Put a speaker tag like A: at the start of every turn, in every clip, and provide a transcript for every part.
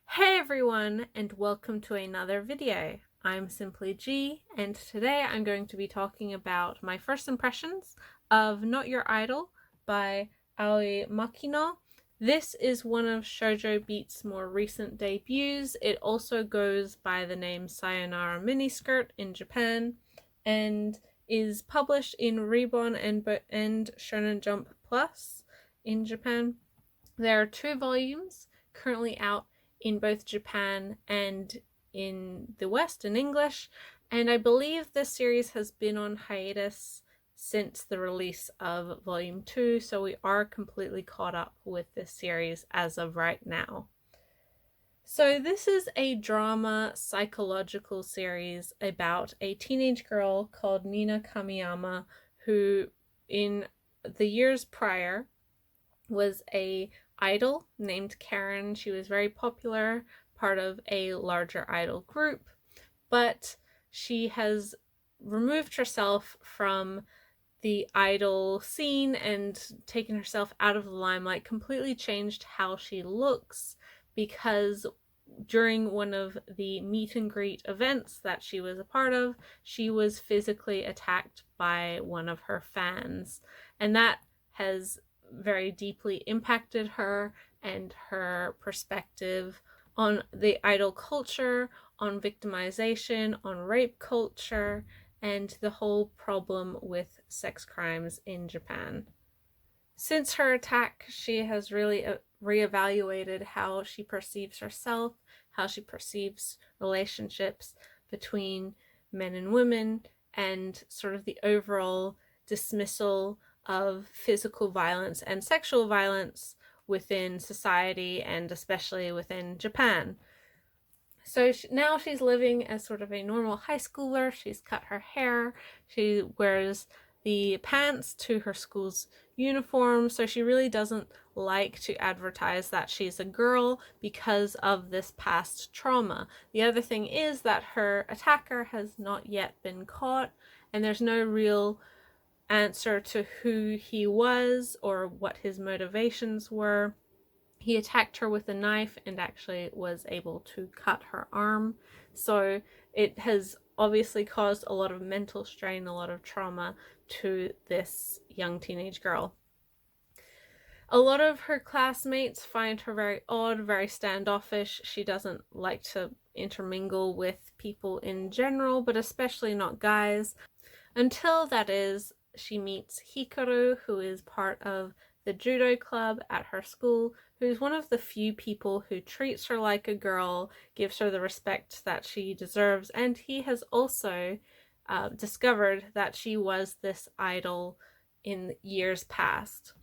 A: Hey everyone, and welcome to another video. I'm Simply G, and today I'm going to be talking about my first impressions of Not Your Idol by Aoi Makino. This is one of Shoujo Beat's more recent debuts. It also goes by the name Sayonara Miniskirt in Japan and is published in Reborn and Shonen Jump Plus in Japan. There are 2 volumes currently out in both Japan and in the West in English, and I believe this series has been on hiatus since the release of Volume 2, so we are completely caught up with this series as of right now. So this is a drama psychological series about a teenage girl called Nina Kamiyama who in the years prior was a idol named Karen. She was very popular, part of a larger idol group, but she has removed herself from the idol scene and taken herself out of the limelight, completely changed how she looks because during one of the meet and greet events that she was a part of, she was physically attacked by one of her fans, and that has very deeply impacted her and her perspective on the idol culture, on victimization, on rape culture, and the whole problem with sex crimes in Japan. Since her attack, she has really reevaluated how she perceives herself, how she perceives relationships between men and women, and sort of the overall dismissal of physical violence and sexual violence within society and especially within Japan. So now she's living as sort of a normal high schooler. She's cut her hair. She wears the pants to her school's uniform. So she really doesn't like to advertise that she's a girl because of this past trauma. The other thing is that her attacker has not yet been caught, and there's no real answer to who he was or what his motivations were. He attacked her with a knife and actually was able to cut her arm. So it has obviously caused a lot of mental strain, a lot of trauma to this young teenage girl. A lot of her classmates find her very odd, very standoffish. She doesn't like to intermingle with people in general, but especially not guys. Until, that is, she meets Hikaru, who is part of the judo club at her school, who's one of the few people who treats her like a girl, gives her the respect that she deserves, and he has also discovered that she was this idol in years past.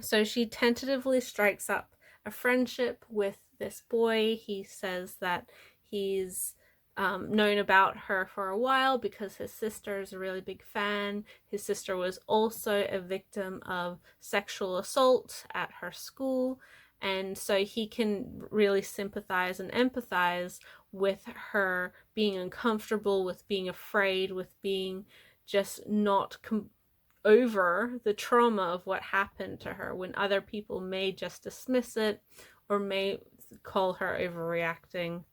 A: So she tentatively strikes up a friendship with this boy. He says that he's known about her for a while because his sister is a really big fan. His sister was also a victim of sexual assault at her school, and so he can really sympathize and empathize with her being uncomfortable, with being afraid, with being just not over the trauma of what happened to her when other people may just dismiss it or may call her overreacting.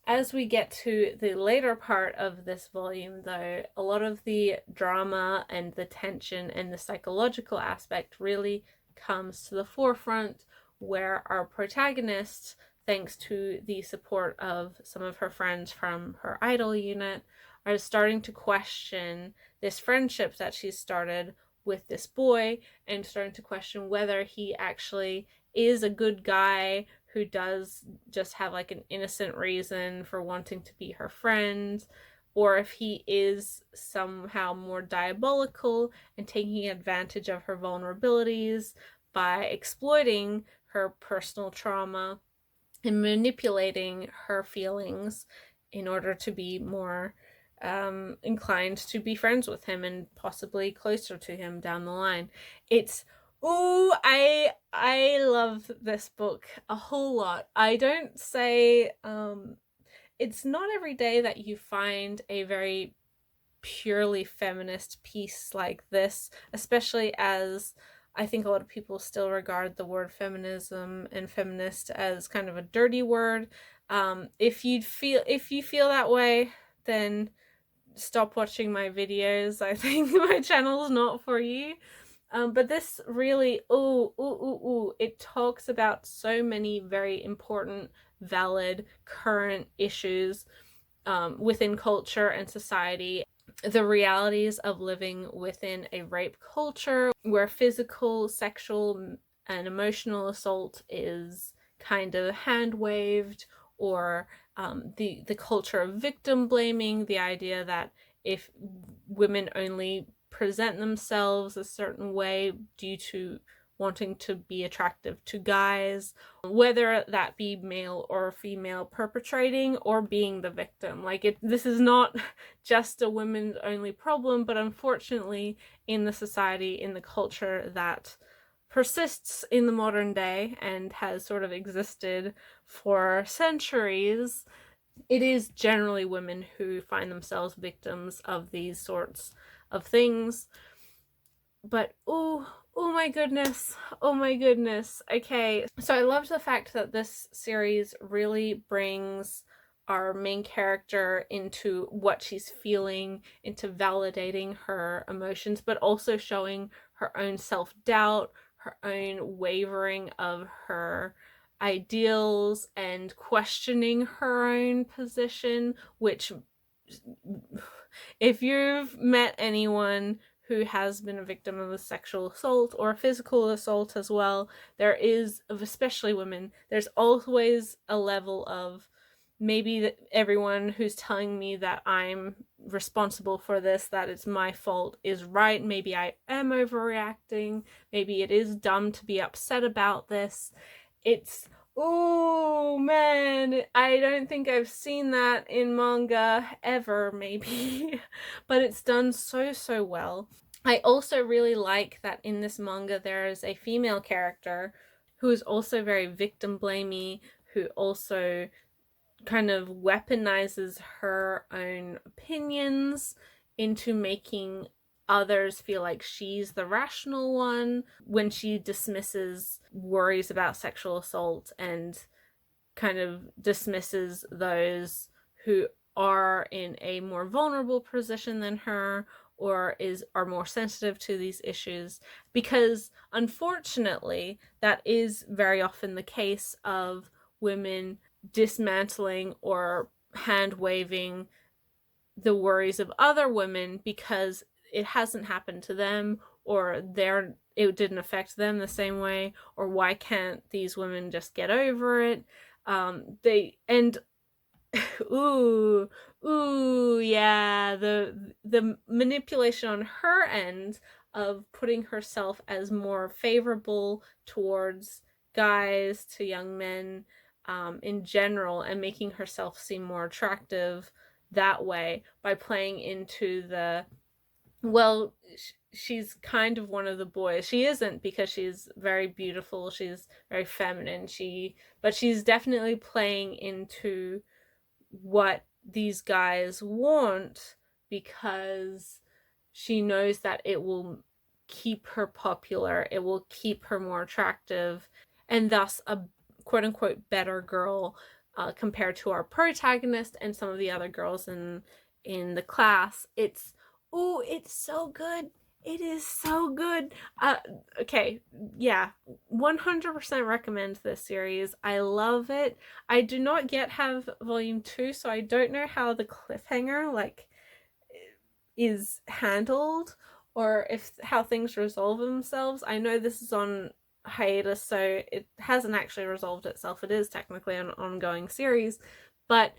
A: As we get to the later part of this volume, though, a lot of the drama and the tension and the psychological aspect really comes to the forefront, where our protagonist, thanks to the support of some of her friends from her idol unit, are starting to question this friendship that she's started with this boy and starting to question whether he actually is a good guy who does just have like an innocent reason for wanting to be her friend, or if he is somehow more diabolical and taking advantage of her vulnerabilities by exploiting her personal trauma and manipulating her feelings in order to be more inclined to be friends with him and possibly closer to him down the line. It's I love this book a whole lot. I don't say it's not every day that you find a very purely feminist piece like this, especially as I think a lot of people still regard the word feminism and feminist as kind of a dirty word. If you feel that way, then stop watching my videos. I think my channel is not for you. But this really, it talks about so many very important, valid, current issues within culture and society. The realities of living within a rape culture where physical, sexual, and emotional assault is kind of hand waved, or the culture of victim blaming, the idea that if women only present themselves a certain way due to wanting to be attractive to guys, whether that be male or female perpetrating or being the victim. Like, this is not just a women's only problem, but unfortunately in the society, in the culture that persists in the modern day and has sort of existed for centuries, it is generally women who find themselves victims of these sorts of things. But oh my goodness, oh my goodness. Okay, so I loved the fact that this series really brings our main character into what she's feeling, into validating her emotions, but also showing her own self-doubt, her own wavering of her ideals, and questioning her own position, which, if you've met anyone who has been a victim of a sexual assault or a physical assault as well, there is, especially women, there's always a level of, maybe everyone who's telling me that I'm responsible for this, that it's my fault, is right. Maybe I am overreacting. Maybe it is dumb to be upset about this. It's, oh man, I don't think I've seen that in manga ever, maybe. But it's done so well. I also really like that in this manga there is a female character who is also very victim blamey, who also kind of weaponizes her own opinions into making others feel like she's the rational one when she dismisses worries about sexual assault and kind of dismisses those who are in a more vulnerable position than her, or are more sensitive to these issues, because unfortunately that is very often the case of women dismantling or hand waving the worries of other women because it hasn't happened to them, or it didn't affect them the same way, or why can't these women just get over it? Ooh, yeah, the manipulation on her end of putting herself as more favorable towards guys, to young men in general, and making herself seem more attractive that way by playing into the, well, she's kind of one of the boys. She isn't, because she's very beautiful, she's very feminine, but she's definitely playing into what these guys want, because she knows that it will keep her popular, it will keep her more attractive, and thus a quote-unquote better girl compared to our protagonist and some of the other girls in the class. It's so good. It is so good. Okay, yeah, 100% recommend this series. I love it. I do not yet have volume 2, so I don't know how the cliffhanger is handled, or how things resolve themselves. I know this is on hiatus, so it hasn't actually resolved itself. It is technically an ongoing series, but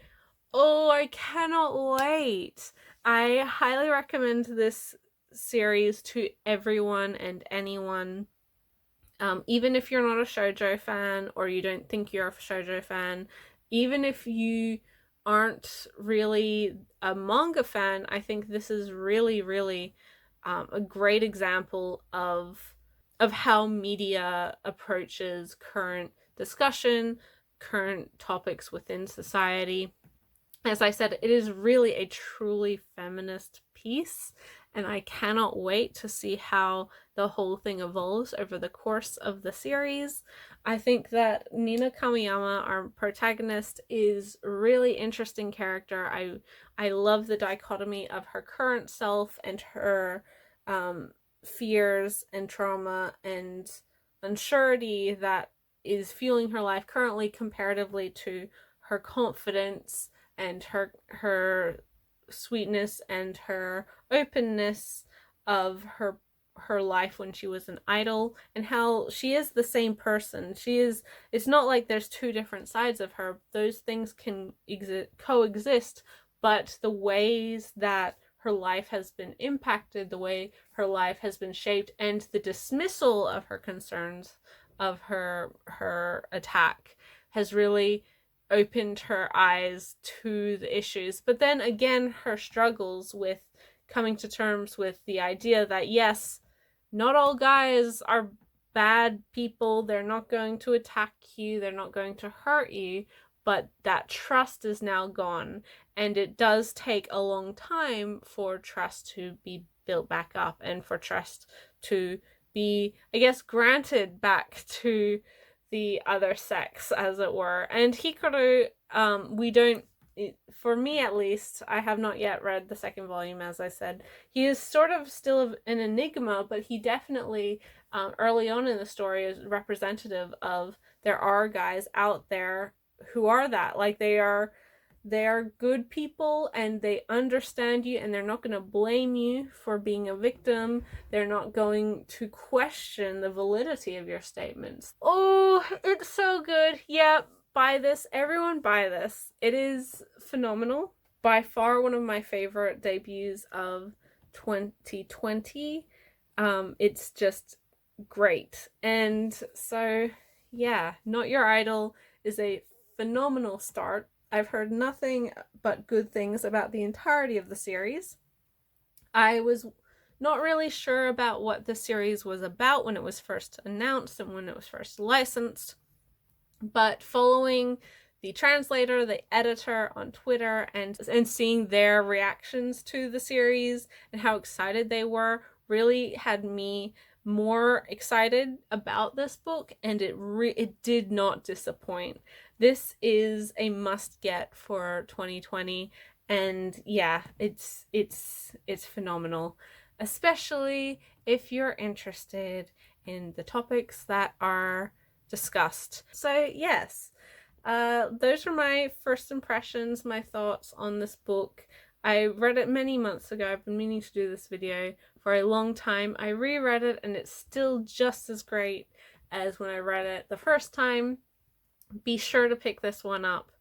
A: oh, I cannot wait. I highly recommend this series to everyone and anyone. Even if you're not a shoujo fan, or you don't think you're a shoujo fan, even if you aren't really a manga fan, I think this is really a great example of how media approaches current discussion, current topics within society. As I said, it is really a truly feminist piece, and I cannot wait to see how the whole thing evolves over the course of the series. I think that Nina Kamiyama, our protagonist, is a really interesting character. I love the dichotomy of her current self and her fears and trauma and unsurety that is fueling her life currently, comparatively to her confidence and her sweetness and her openness of her life when she was an idol, and how she is the same person. It's not like there's two different sides of her. Those things can coexist, but the ways that her life has been impacted, the way her life has been shaped, and the dismissal of her concerns, of her attack, has really opened her eyes to the issues. But then again, her struggles with coming to terms with the idea that yes, not all guys are bad people. They're not going to attack you. They're not going to hurt you. But that trust is now gone. And it does take a long time for trust to be built back up, and for trust to be, I guess, granted back to the other sex, as it were. And Hikaru, we don't, for me at least, I have not yet read the second volume, as I said. He is sort of still an enigma, but he definitely, early on in the story, is representative of there are guys out there who are that. Like, they are good people, and they understand you, and they're not going to blame you for being a victim. They're not going to question the validity of your statements. Oh, it's so good. Yeah, buy this. Everyone buy this. It is phenomenal. By far one of my favorite debuts of 2020. It's just great. And so, yeah, Not Your Idol is a phenomenal start. I've heard nothing but good things about the entirety of the series. I was not really sure about what the series was about when it was first announced and when it was first licensed, but following the translator, the editor on Twitter, and seeing their reactions to the series and how excited they were, really had me more excited about this book, and it did not disappoint. This is a must get for 2020, and yeah, it's phenomenal, especially if you're interested in the topics that are discussed. So yes, those are my first impressions, my thoughts on this book. I read it many months ago. I've been meaning to do this video for a long time. I reread it, and it's still just as great as when I read it the first time. Be sure to pick this one up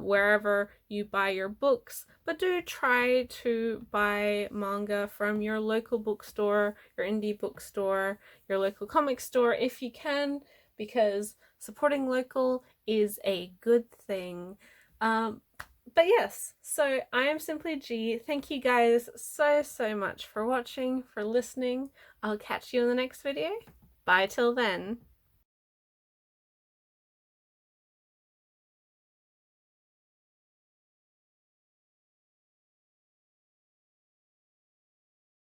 A: wherever you buy your books, but do try to buy manga from your local bookstore, your indie bookstore, your local comic store if you can, because supporting local is a good thing. But yes, so I am Simply G. Thank you guys so much for watching, for listening. I'll catch you in the next video. Bye till then.